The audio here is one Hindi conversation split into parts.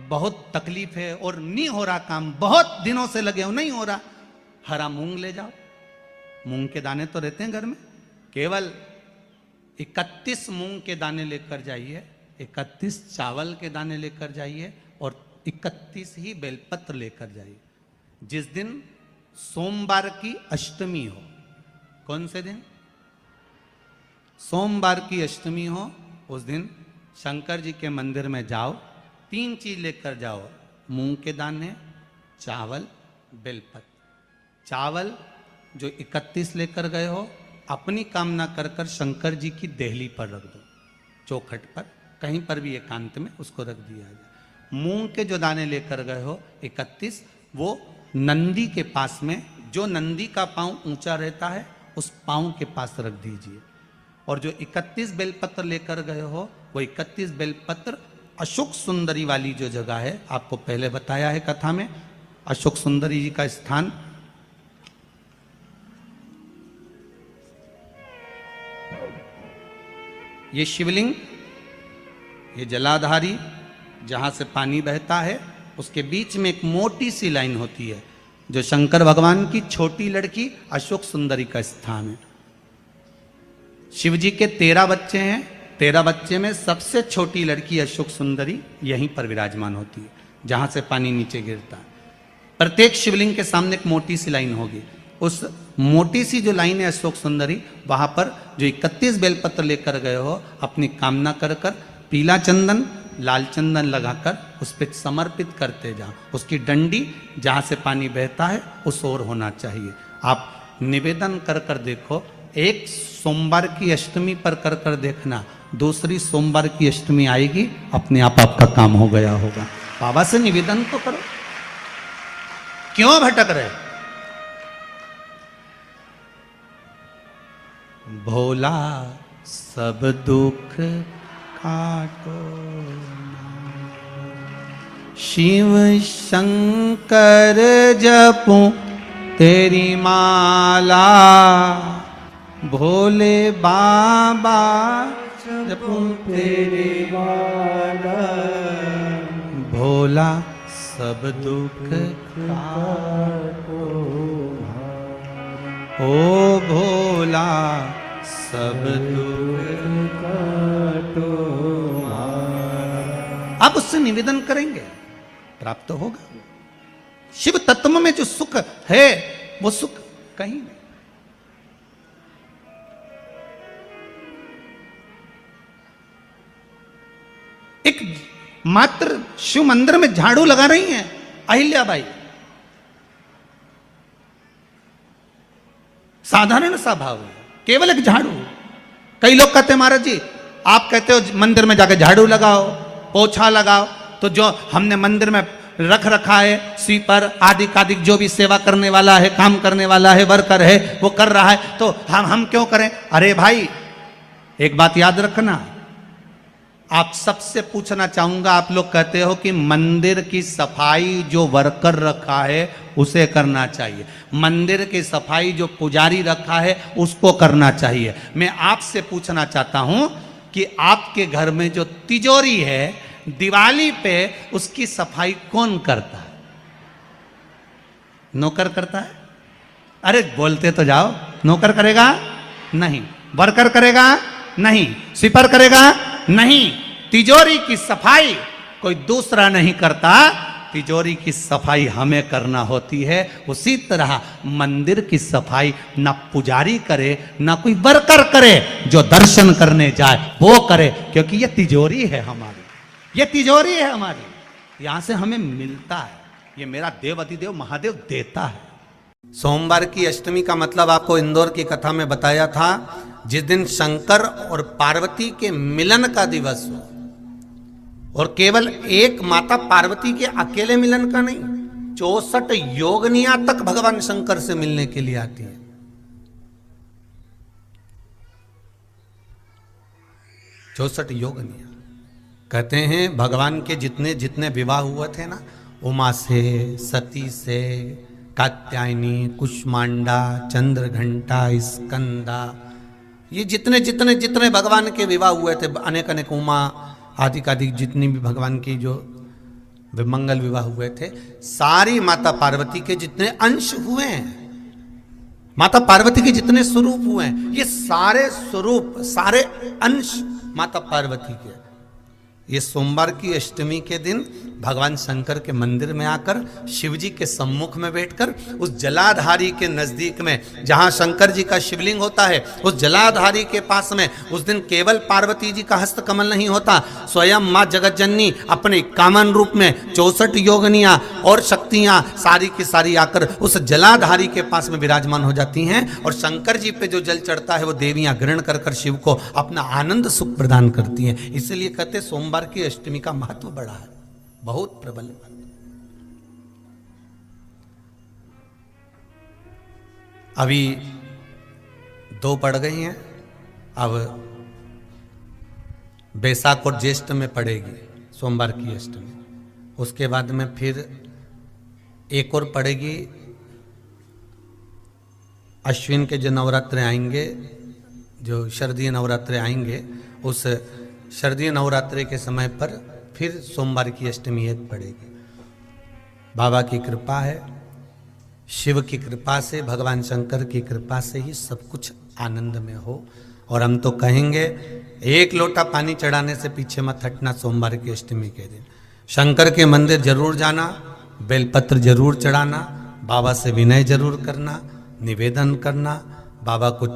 बहुत तकलीफ है और नहीं हो रहा काम, बहुत दिनों से लगे हो नहीं हो रहा, हरा मूंग ले जाओ। मूंग के दाने तो रहते हैं घर में, केवल 31 मूंग के दाने लेकर जाइए, 31 चावल के दाने लेकर जाइए और 31 ही बेलपत्र लेकर जाइए। जिस दिन सोमवार की अष्टमी हो, कौन से दिन? सोमवार की अष्टमी हो, उस दिन शंकर जी के मंदिर में जाओ, 3 चीज लेकर जाओ, मूंग के दाने, चावल, बेलपत्र। चावल जो 31 लेकर गए हो, अपनी कामना कर कर शंकर जी की देहली पर रख दो, चौखट पर, कहीं पर भी एकांत में उसको रख दिया जाए। मूंग के जो दाने लेकर गए हो 31, वो नंदी के पास में, जो नंदी का पांव ऊंचा रहता है उस पांव के पास रख दीजिए। और जो 31 बेलपत्र लेकर गए हो, वो 31 बेलपत्र अशोक सुंदरी वाली जो जगह है, आपको पहले बताया है कथा में, अशोक सुंदरी जी का स्थान ये शिवलिंग, ये जलाधारी जहां से पानी बहता है, उसके बीच में एक मोटी सी लाइन होती है जो शंकर भगवान की छोटी लड़की अशोक सुंदरी का स्थान है। शिव जी के 13 बच्चे हैं, 13 बच्चे में सबसे छोटी लड़की अशोक सुंदरी यहीं पर विराजमान होती है, जहां से पानी नीचे गिरता है। प्रत्येक शिवलिंग के सामने एक मोटी सी लाइन होगी, उस मोटी सी जो लाइन है अशोक सुंदरी, वहां पर जो 31 बेलपत्र लेकर गए हो, अपनी कामना कर कर पीला चंदन, लाल चंदन लगाकर उस पर समर्पित करते जाओ। उसकी डंडी जहां से पानी बहता है उस ओर होना चाहिए। आप निवेदन कर कर देखो, एक सोमवार की अष्टमी पर कर कर देखना, दूसरी सोमवार की अष्टमी आएगी, अपने आप आपका काम हो गया होगा। बाबा से निवेदन तो करो, क्यों भटक रहे? भोला सब दुख काटो, शिव शंकर जपूं तेरी माला, भोले बाबा जपूं तेरी माला, भोला सब दुख काटो, ओ भोला सब दुख काटो। आप उससे निवेदन करेंगे, प्राप्त होगा। शिव तत्व में जो सुख है वो सुख कहीं नहीं। एक मात्र शिव मंदिर में झाड़ू लगा रही हैं अहिल्याबाई, साधारण सा भाव है, केवल एक झाड़ू। कई लोग कहते हैं महाराज जी आप कहते हो मंदिर में जाकर झाड़ू लगाओ, पोछा लगाओ, तो जो हमने मंदिर में रख रखा है स्वीपर आदि कादिक, जो भी सेवा करने वाला है, काम करने वाला है, वर्कर है, वो कर रहा है, तो हम क्यों करें? अरे भाई एक बात याद रखना, आप सबसे पूछना चाहूंगा, आप लोग कहते हो कि मंदिर की सफाई जो वर्कर रखा है उसे करना चाहिए, मंदिर की सफाई जो पुजारी रखा है उसको करना चाहिए। मैं आपसे पूछना चाहता हूं कि आपके घर में जो तिजोरी है, दिवाली पे उसकी सफाई कौन करता है? नौकर करता है? अरे बोलते तो जाओ। नौकर करेगा? नहीं। वर्कर करेगा? नहीं। स्वीपर करेगा? नहीं। तिजोरी की सफाई कोई दूसरा नहीं करता, तिजोरी की सफाई हमें करना होती है। उसी तरह मंदिर की सफाई ना पुजारी करे ना कोई वर्कर करे, जो दर्शन करने जाए वो करे, क्योंकि ये तिजोरी है हमारी, ये तिजोरी है हमारी, यहां से हमें मिलता है, ये मेरा देव अधिदेव महादेव देता है। सोमवार की अष्टमी का मतलब आपको इंदौर की कथा में बताया था, जिस दिन शंकर और पार्वती के मिलन का दिवस हो, और केवल एक माता पार्वती के अकेले मिलन का नहीं, 64 योगनियां तक भगवान शंकर से मिलने के लिए आती है। 64 योगनियां। कहते हैं भगवान के जितने जितने विवाह हुए थे ना, उमा से, सती से, कात्यायनी, कुष्मांडा, चंद्रघंटा, स्कंदा, ये जितने जितने जितने भगवान के विवाह हुए थे, अनेक अनेक उमा आदि कादि जितनी भी भगवान की जो विमंगल विवाह हुए थे, सारी माता पार्वती के जितने अंश हुए हैं, माता पार्वती के जितने स्वरूप हुए हैं, ये सारे स्वरूप, सारे अंश माता पार्वती के। ये सोमवार की अष्टमी के दिन भगवान शंकर के मंदिर में आकर शिव जी के सम्मुख में बैठकर उस जलाधारी के नजदीक में जहां शंकर जी का शिवलिंग होता है, उस जलाधारी के पास में उस दिन केवल पार्वती जी का हस्त कमल नहीं होता, स्वयं मां जगत जननी अपने कामन रूप में 64 योगनियां और शक्तियां सारी की सारी आकर उस जलाधारी के पास में विराजमान हो जाती हैं और शंकर जी पे जो जल चढ़ता है वो देवियां ग्रहण कर कर शिव को अपना आनंद सुख प्रदान करती हैं। इसलिए कहते सोमवार की अष्टमी का महत्व बड़ा है, बहुत प्रबल। अभी 2 पड़ गई हैं, अब बैसाख और ज्येष्ठ में पड़ेगी सोमवार की अष्टमी, उसके बाद में फिर एक और पड़ेगी, अश्विन के जो नवरात्रे आएंगे, जो शरदीय नवरात्रे आएंगे, उस शरदीय नवरात्रे के समय पर फिर सोमवार की अष्टमी एक पड़ेगी। बाबा की कृपा है, शिव की कृपा से, भगवान शंकर की कृपा से ही सब कुछ आनंद में हो। और हम तो कहेंगे 1 लोटा पानी चढ़ाने से पीछे मत हटना सोमवार की अष्टमी के दिन। शंकर के मंदिर जरूर जाना, बेलपत्र जरूर चढ़ाना, बाबा से विनय जरूर करना, निवेदन करना, बाबा को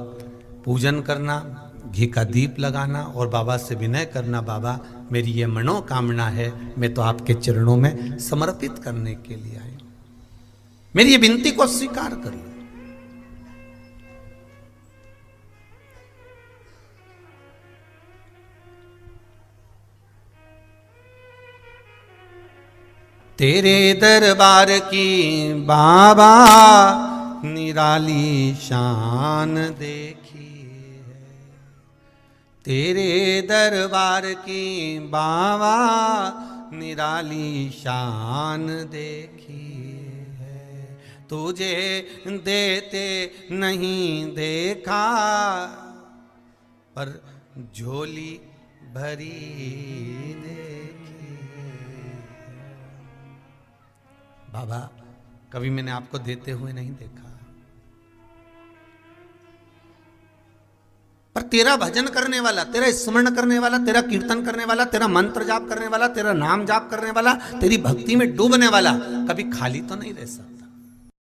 पूजन करना, घी का दीप लगाना और बाबा से विनय करना, बाबा मेरी ये मनोकामना है, मैं तो आपके चरणों में समर्पित करने के लिए आई, मेरी ये विनती को स्वीकार कर लो। तेरे दरबार की बाबा निराली शान देखी, तेरे दरबार की बाबा निराली शान देखी है, तुझे देते नहीं देखा पर झोली भरी देखी। बाबा कभी मैंने आपको देते हुए नहीं देखा, पर तेरा भजन करने वाला, तेरा स्मरण करने वाला, तेरा कीर्तन करने वाला, तेरा मंत्र जाप करने वाला, तेरा नाम जाप करने वाला, तेरी भक्ति में डूबने वाला कभी खाली तो नहीं रह सकता।